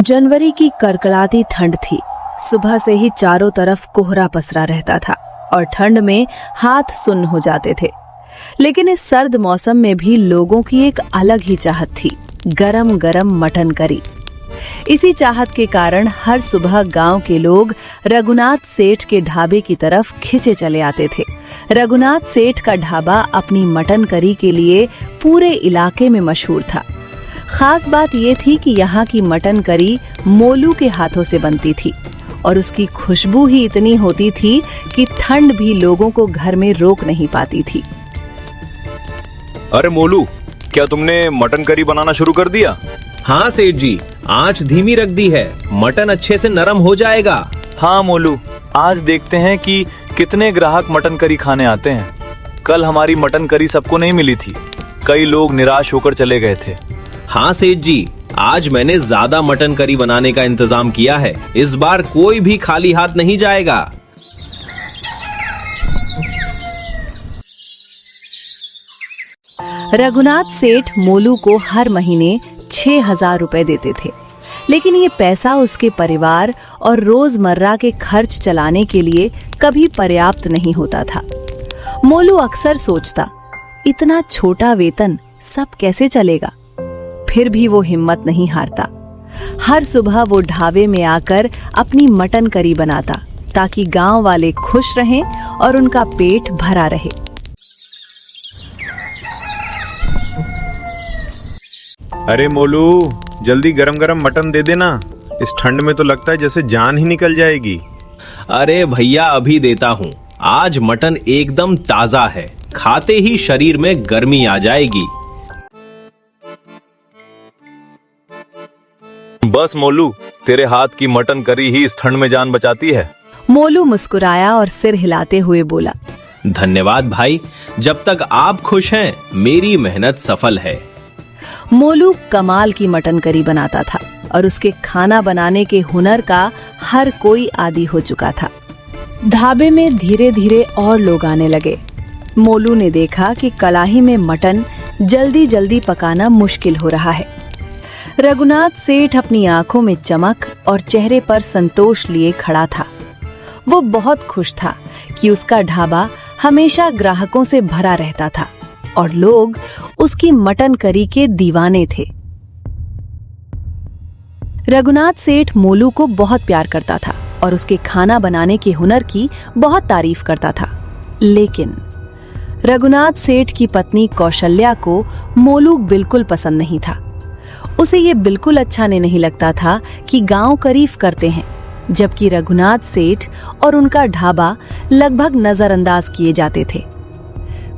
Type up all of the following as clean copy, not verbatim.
जनवरी की कड़कड़ाती ठंड थी। सुबह से ही चारों तरफ कोहरा पसरा रहता था और ठंड में हाथ सुन्न हो जाते थे। लेकिन इस सर्द मौसम में भी लोगों की एक अलग ही चाहत थी, गरम गरम मटन करी। इसी चाहत के कारण हर सुबह गांव के लोग रघुनाथ सेठ के ढाबे की तरफ खिंचे चले आते थे। रघुनाथ सेठ का ढाबा अपनी मटन करी के लिए पूरे इलाके में मशहूर था। खास बात ये थी कि यहाँ की मटन करी मोलू के हाथों से बनती थी और उसकी खुशबू ही इतनी होती थी कि ठंड भी लोगों को घर में रोक नहीं पाती थी। अरे मोलू, क्या तुमने मटन करी बनाना शुरू कर दिया? हाँ सेठ जी, आंच धीमी रख दी है, मटन अच्छे से नरम हो जाएगा। हाँ मोलू, आज देखते हैं कि कितने ग्राहक मटन करी खाने आते हैं। कल हमारी मटन करी सबको नहीं मिली थी, कई लोग निराश होकर चले गए थे। हाँ सेठ जी, आज मैंने ज्यादा मटन करी बनाने का इंतजाम किया है। इस बार कोई भी खाली हाथ नहीं जाएगा। रघुनाथ सेठ मोलू को हर महीने 6,000 रुपए देते थे, लेकिन ये पैसा उसके परिवार और रोजमर्रा के खर्च चलाने के लिए कभी पर्याप्त नहीं होता था। मोलू अक्सर सोचता, इतना छोटा वेतन सब कैसे चलेगा? फिर भी वो हिम्मत नहीं हारता। हर सुबह वो ढाबे में आकर अपनी मटन करी बनाता ताकि गांव वाले खुश रहें और उनका पेट भरा रहे। अरे मोलू, जल्दी गरम गरम मटन दे देना। इस ठंड में तो लगता है जैसे जान ही निकल जाएगी। अरे भैया, अभी देता हूँ। आज मटन एकदम ताजा है, खाते ही शरीर में गर्मी आ जाएगी। बस मोलू, तेरे हाथ की मटन करी ही इस ठंड में जान बचाती है। मोलू मुस्कुराया और सिर हिलाते हुए बोला, धन्यवाद भाई, जब तक आप खुश हैं मेरी मेहनत सफल है। मोलू कमाल की मटन करी बनाता था और उसके खाना बनाने के हुनर का हर कोई आदी हो चुका था। ढाबे में धीरे धीरे और लोग आने लगे। मोलू ने देखा कि कड़ाही में मटन जल्दी जल्दी पकाना मुश्किल हो रहा है। रघुनाथ सेठ अपनी आंखों में चमक और चेहरे पर संतोष लिए खड़ा था। वो बहुत खुश था कि उसका ढाबा हमेशा ग्राहकों से भरा रहता था और लोग उसकी मटन करी के दीवाने थे। रघुनाथ सेठ मोलू को बहुत प्यार करता था और उसके खाना बनाने के हुनर की बहुत तारीफ करता था। लेकिन रघुनाथ सेठ की पत्नी कौशल्या को मोलू बिल्कुल पसंद नहीं था। उसे ये बिल्कुल अच्छा नहीं लगता था कि गांव तारीफ करते हैं, जबकि रघुनाथ सेठ और उनका ढाबा लगभग नजरअंदाज किए जाते थे।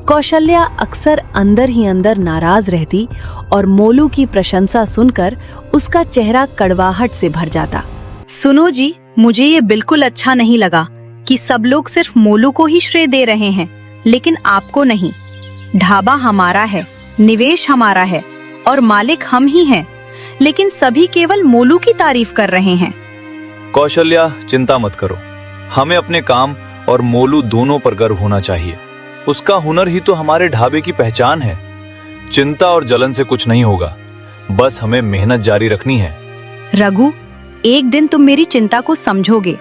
कौशल्या अक्सर अंदर ही अंदर नाराज रहती और मोलू की प्रशंसा सुनकर उसका चेहरा कड़वाहट से भर जाता। सुनो जी, मुझे ये बिल्कुल अच्छा नहीं लगा कि सब लोग सिर्फ मोलू को ही श्रेय दे रहे हैं, लेकिन आपको नहीं। ढाबा हमारा है, निवेश हमारा है और मालिक हम ही हैं, लेकिन सभी केवल मोलू की तारीफ कर रहे हैं। कौशल्या, चिंता मत करो, हमें अपने काम और मोलू दोनों पर गर्व होना चाहिए। उसका हुनर ही तो हमारे ढाबे की पहचान है। चिंता और जलन से कुछ नहीं होगा, बस हमें मेहनत जारी रखनी है। रघु, एक दिन तुम मेरी चिंता को समझोगे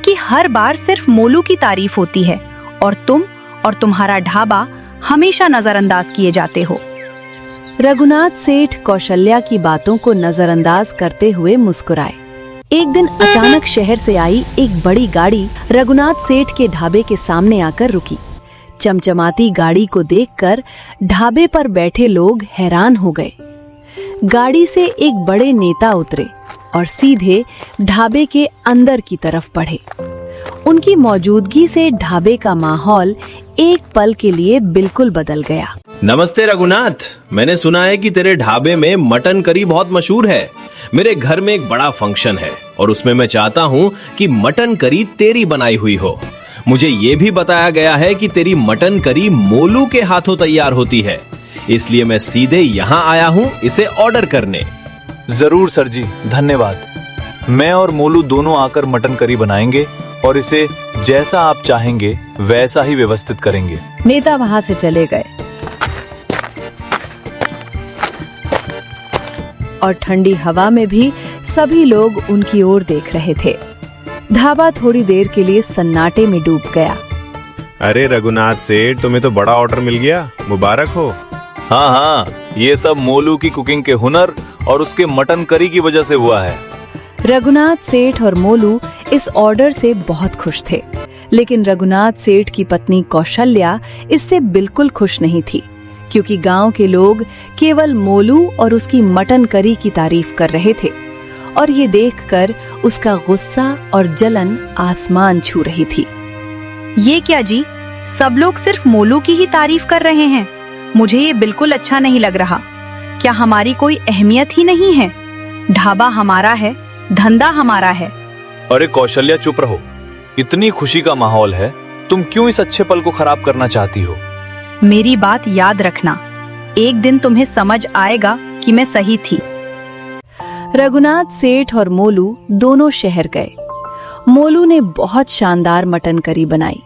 कि हर बार सिर्फ मोलू की तारीफ होती है और तुम और तुम्हारा ढाबा हमेशा नजरअंदाज किए जाते हो। रघुनाथ सेठ कौशल्या की बातों को नजरअंदाज करते हुए मुस्कुराए। एक दिन अचानक शहर से आई एक बड़ी गाड़ी रघुनाथ सेठ के ढाबे के सामने आकर रुकी। चमचमाती गाड़ी को देखकर ढाबे पर बैठे लोग हैरान हो गए। गाड़ी से एक बड़े नेता उतरे और सीधे ढाबे के अंदर की तरफ बढ़े। उनकी मौजूदगी से ढाबे का माहौल एक पल के लिए बिल्कुल बदल गया। नमस्ते रघुनाथ, मैंने सुना है कि तेरे ढाबे में मटन करी बहुत मशहूर है। मेरे घर में एक बड़ा फंक्शन है और उसमें मैं चाहता हूँ कि मटन करी तेरी बनाई हुई हो। मुझे ये भी बताया गया है कि तेरी मटन करी मोलू के हाथों तैयार होती है, इसलिए मैं सीधे यहाँ आया हूँ इसे ऑर्डर करने। जरूर सर जी, धन्यवाद। मैं और मोलू दोनों आकर मटन करी बनाएंगे और इसे जैसा आप चाहेंगे वैसा ही व्यवस्थित करेंगे। नेता वहां से चले गए और ठंडी हवा में भी सभी लोग उनकी ओर देख रहे थे। ढाबा थोड़ी देर के लिए सन्नाटे में डूब गया। अरे रघुनाथ सेठ, तुम्हें तो बड़ा ऑर्डर मिल गया, मुबारक हो। हाँ हाँ, ये सब मोलू की कुकिंग के हुनर और उसके मटन करी की वजह से हुआ है। रघुनाथ सेठ और मोलू इस ऑर्डर से बहुत खुश थे, लेकिन रघुनाथ सेठ की पत्नी कौशल्या इससे बिल्कुल खुश नहीं थी, क्योंकि गांव के लोग केवल मोलू और उसकी मटन करी की तारीफ कर रहे थे और ये देखकर उसका गुस्सा और जलन आसमान छू रही थी। ये क्या जी, सब लोग सिर्फ मोलू की ही तारीफ कर रहे हैं। मुझे ये बिल्कुल अच्छा नहीं लग रहा। क्या हमारी कोई अहमियत ही नहीं है? ढाबा हमारा है, धंधा हमारा है। अरे कौशल्या, चुप रहो। इतनी खुशी का माहौल है, तुम क्यों इस अच्छे पल को खराब करना चाहती हो? मेरी बात याद रखना, एक दिन तुम्हें समझ आएगा कि मैं सही थी। रघुनाथ सेठ और मोलू दोनों शहर गए। मोलू ने बहुत शानदार मटन करी बनाई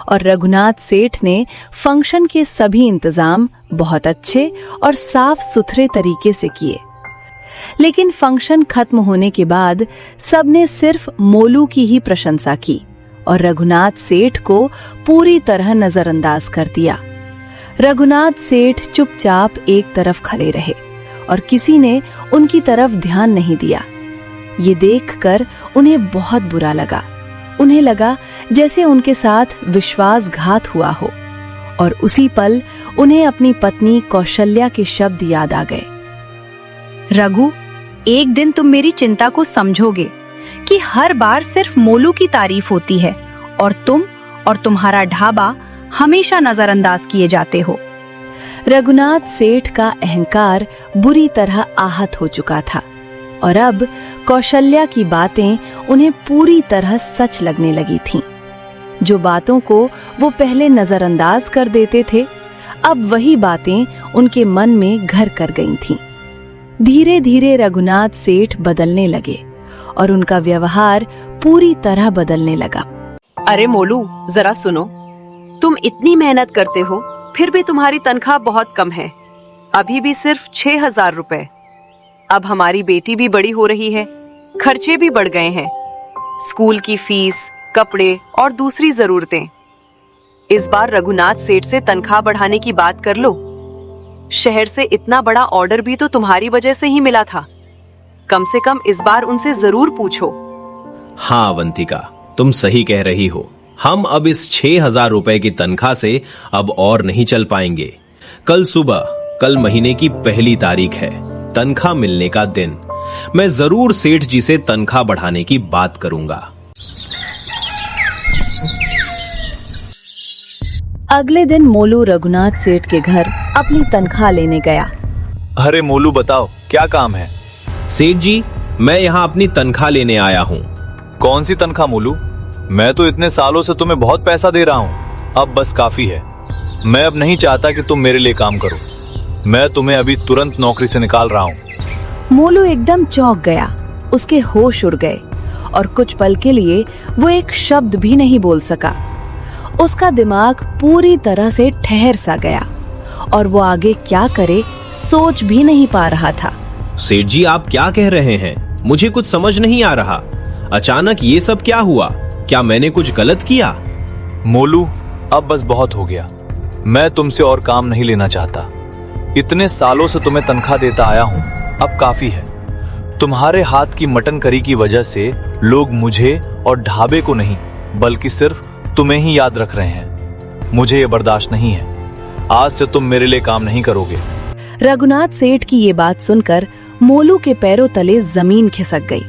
और रघुनाथ सेठ ने फंक्शन के सभी इंतजाम बहुत अच्छे और साफ सुथरे तरीके से किए। लेकिन फंक्शन खत्म होने के बाद सबने सिर्फ मोलू की ही प्रशंसा की और रघुनाथ सेठ को पूरी तरह नजरअंदाज कर दिया। रघुनाथ सेठ चुपचाप एक तरफ खड़े रहे और किसी ने उनकी तरफ ध्यान नहीं दिया। ये देखकर उन्हें बहुत बुरा लगा। उन्हें लगा जैसे उनके साथ विश्वासघात हुआ हो और उसी पल उन्हें अपनी पत्नी कौशल्या के शब्द याद आ गए। रघु, एक दिन तुम मेरी चिंता को समझोगे कि हर बार सिर्फ मोलू की तारीफ होती है और तुम और तुम्हारा ढाबा हमेशा नजरअंदाज किए जाते हो। रघुनाथ सेठ का अहंकार बुरी तरह आहत हो चुका था और अब कौशल्या की बातें उन्हें पूरी तरह सच लगने लगी थीं। जो बातों को वो पहले नजरअंदाज कर देते थे, अब वही बातें उनके मन में घर कर गई थीं। धीरे धीरे रघुनाथ सेठ बदलने लगे और उनका व्यवहार पूरी तरह बदलने लगा। अरे मोलू, जरा सुनो। तुम इतनी मेहनत करते हो, फिर भी तुम्हारी तनख्वाह बहुत कम है। अभी भी सिर्फ 6,000 रुपए। अब हमारी बेटी भी बड़ी हो रही है, खर्चे भी बढ़ गए हैं, स्कूल की फीस, कपड़े और दूसरी जरूरतें। इस बार रघुनाथ सेठ से तनख्वाह बढ़ाने की बात कर लो। शहर से इतना बड़ा ऑर्डर भी तो तुम्हारी वजह से ही मिला था। कम से कम इस बार उनसे जरूर पूछो। हाँ अवंतिका, तुम सही कह रही हो। हम अब इस 6,000 रुपए की तनख्वाह से अब और नहीं चल पाएंगे। कल सुबह, कल महीने की पहली तारीख है, तनख्वाह मिलने का दिन। मैं जरूर सेठ जी से तनख्वाह बढ़ाने की बात करूंगा। अगले दिन मोलू रघुनाथ सेठ के घर अपनी तनख्वाह लेने गया। अरे मोलू, बताओ क्या काम है? सेठ जी, मैं यहाँ अपनी तनख्वाह लेने आया हूँ। कौन सी तनख्वाह मोलू? मैं तो इतने सालों से तुम्हें बहुत पैसा दे रहा हूँ, अब बस काफी है। मैं अब नहीं चाहता कि तुम मेरे लिए काम करो। मैं तुम्हें अभी तुरंत नौकरी से निकाल रहा हूँ। मोलू एकदम चौंक गया, उसके होश उड़ गए और कुछ पल के लिए वो एक शब्द भी नहीं बोल सका। उसका दिमाग पूरी तरह से ठहर सा गया और वो आगे क्या करे सोच भी नहीं पा रहा था। सेठ जी, आप क्या कह रहे हैं? मुझे कुछ समझ नहीं आ रहा। अचानक ये सब क्या हुआ? क्या मैंने कुछ गलत किया? मोलू, अब बस बहुत हो गया। मैं तुमसे और काम नहीं लेना चाहता। इतने सालों से तुम्हें तनख्वाह देता आया हूँ, अब काफी है। तुम्हारे हाथ की मटन करी की वजह से लोग मुझे और ढाबे को नहीं, बल्कि सिर्फ तुम्हें ही याद रख रहे हैं। मुझे ये बर्दाश्त नहीं है। आज से तुम मेरे लिए काम नहीं करोगे। रघुनाथ सेठ की ये बात सुनकर मोलू के पैरों तले जमीन खिसक गई।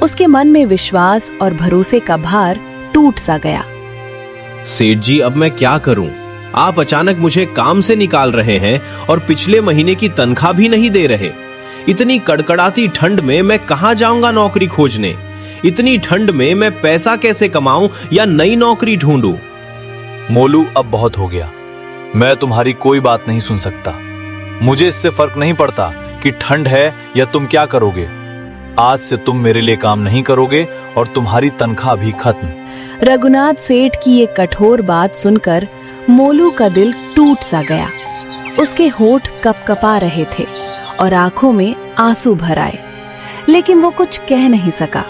उसके मन में विश्वास और भरोसे का भार टूट सा गया। सेठ जी, अब मैं क्या करूं? आप अचानक मुझे काम से निकाल रहे हैं और पिछले महीने की तनख्वाह भी नहीं दे रहे। इतनी कड़कड़ाती ठंड में मैं कहां जाऊंगा नौकरी खोजने? इतनी ठंड में मैं पैसा कैसे कमाऊं या नई नौकरी ढूंढूं? मोलू, अब बहुत हो गया। मैं तुम्हारी कोई बात नहीं सुन सकता। मुझे इससे फर्क नहीं पड़ता कि ठंड है या तुम क्या करोगे। आज से तुम मेरे लिए काम नहीं करोगे और तुम्हारी तनख्वाह भी खत्म। रघुनाथ सेठ की ये कठोर बात सुनकर मोलू का दिल टूट सा गया। उसके होठ कपकपा रहे थे और आंखों में आंसू भर आए। लेकिन वो कुछ कह नहीं सका।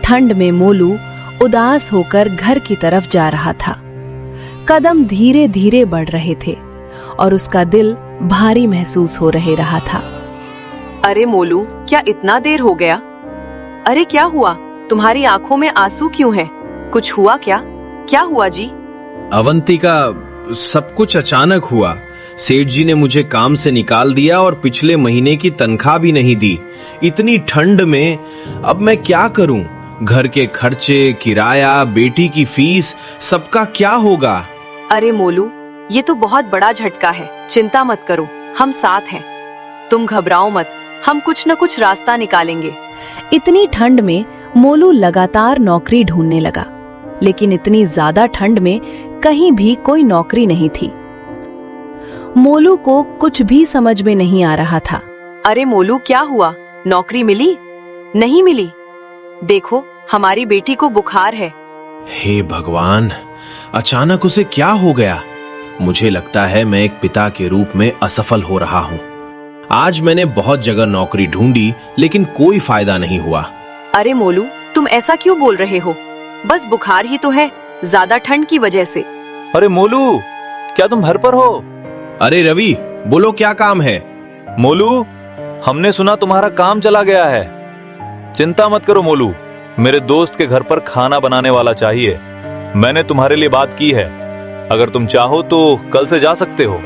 ठंड में मोलू उदास होकर घर की तरफ जा रहा था। कदम धीरे धीरे बढ़ रहे थे और उसका दिल भारी महसूस हो रहा था। अरे मोलू, क्या इतना देर हो गया? अरे क्या हुआ? तुम्हारी आंखों में आंसू क्यों है? कुछ हुआ क्या? क्या हुआ जी? अवंतिका, सब कुछ अचानक हुआ। सेठ जी ने मुझे काम से निकाल दिया और पिछले महीने की तनख्वाह भी नहीं दी। इतनी ठंड में अब मैं क्या करूं? घर के खर्चे, किराया, बेटी की फीस, सबका क्या होगा? अरे मोलू, ये तो बहुत बड़ा झटका है। चिंता मत करो, हम साथ हैं। तुम घबराओ मत, हम कुछ न कुछ रास्ता निकालेंगे। इतनी ठंड में मोलू लगातार नौकरी ढूंढने लगा, लेकिन इतनी ज्यादा ठंड में कहीं भी कोई नौकरी नहीं थी। मोलू को कुछ भी समझ में नहीं आ रहा था। अरे मोलू, क्या हुआ? नौकरी मिली? नहीं मिली? देखो, हमारी बेटी को बुखार है। हे भगवान, अचानक उसे क्या हो गया? मुझे लगता है मैं एक पिता के रूप में असफल हो रहा हूँ। आज मैंने बहुत जगह नौकरी ढूंढी, लेकिन कोई फायदा नहीं हुआ। अरे मोलू, तुम ऐसा क्यों बोल रहे हो? बस बुखार ही तो है, ज्यादा ठंड की वजह से। अरे मोलू, क्या तुम घर पर हो? अरे रवि, बोलो क्या काम है? मोलू, हमने सुना तुम्हारा काम चला गया है। चिंता मत करो मोलू, मेरे दोस्त के घर पर खाना बनाने वाला चाहिए। मैंने तुम्हारे लिए बात की है। अगर तुम चाहो तो कल से जा सकते हो।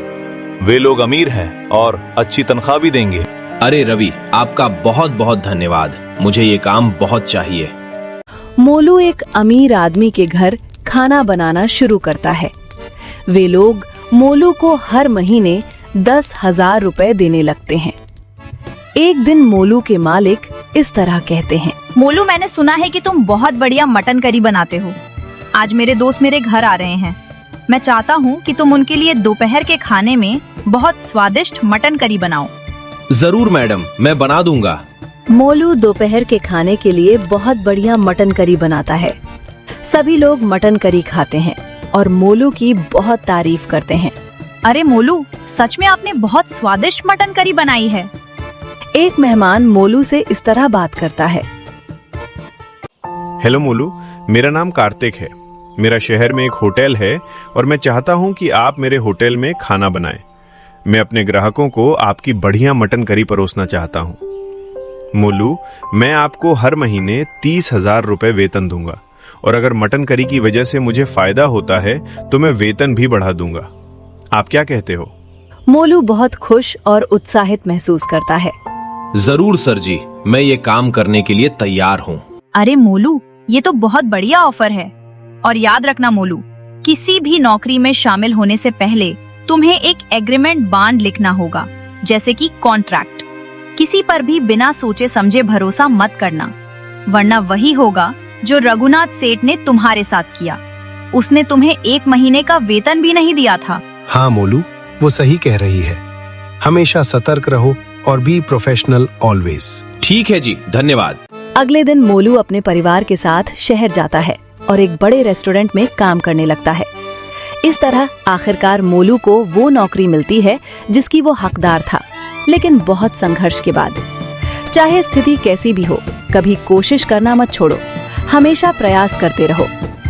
वे लोग अमीर हैं और अच्छी तनख्वाह भी देंगे। अरे रवि, आपका बहुत बहुत धन्यवाद। मुझे ये काम बहुत चाहिए। मोलू एक अमीर आदमी के घर खाना बनाना शुरू करता है। वे लोग मोलू को हर महीने 10,000 रुपए देने लगते हैं। एक दिन मोलू के मालिक इस तरह कहते हैं, मोलू, मैंने सुना है कि तुम बहुत बढ़िया मटन करी बनाते हो। आज मेरे दोस्त मेरे घर आ रहे हैं। मैं चाहता हूँ कि तुम उनके लिए दोपहर के खाने में बहुत स्वादिष्ट मटन करी बनाओ। जरूर मैडम, मैं बना दूंगा। मोलू दोपहर के खाने के लिए बहुत बढ़िया मटन करी बनाता है। सभी लोग मटन करी खाते हैं और मोलू की बहुत तारीफ करते हैं। अरे मोलू, सच में आपने बहुत स्वादिष्ट मटन करी बनाई है। एक मेहमान मोलू से इस तरह बात करता है। हेलो मोलू, मेरा नाम कार्तिक है। मेरा शहर में एक होटल है और मैं चाहता हूं कि आप मेरे होटल में खाना बनाएं। मैं अपने ग्राहकों को आपकी बढ़िया मटन करी परोसना चाहता हूं। मोलू, मैं आपको हर महीने 30,000 रुपए वेतन दूंगा और अगर मटन करी की वजह से मुझे फायदा होता है तो मैं वेतन भी बढ़ा दूंगा। आप क्या कहते हो? मोलू बहुत खुश और उत्साहित महसूस करता है। जरूर सर जी, मैं ये काम करने के लिए तैयार हूँ। अरे मोलू, ये तो बहुत बढ़िया ऑफर है। और याद रखना मोलू, किसी भी नौकरी में शामिल होने से पहले तुम्हें एक एग्रीमेंट बांड लिखना होगा, जैसे कि कॉन्ट्रैक्ट। किसी पर भी बिना सोचे समझे भरोसा मत करना, वरना वही होगा जो रघुनाथ सेठ ने तुम्हारे साथ किया। उसने तुम्हें 1 महीने का वेतन भी नहीं दिया था। हाँ मोलू, वो सही कह रही है। हमेशा सतर्क रहो और बी प्रोफेशनल ऑलवेज। ठीक है जी, धन्यवाद। अगले दिन मोलू अपने परिवार के साथ शहर जाता है और एक बड़े रेस्टोरेंट में काम करने लगता है। इस तरह आखिरकार मोलू को वो नौकरी मिलती है जिसकी वो हकदार था, लेकिन बहुत संघर्ष के बाद। चाहे स्थिति कैसी भी हो, कभी कोशिश करना मत छोड़ो। हमेशा प्रयास करते रहो।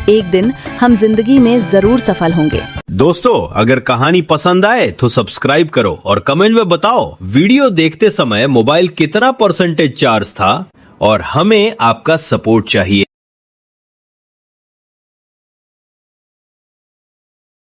एक दिन हम जिंदगी में जरूर सफल होंगे। दोस्तों, अगर कहानी पसंद आए तो सब्सक्राइब करो और कमेंट में बताओ वीडियो देखते समय मोबाइल कितना % चार्ज था और हमें आपका सपोर्ट चाहिए।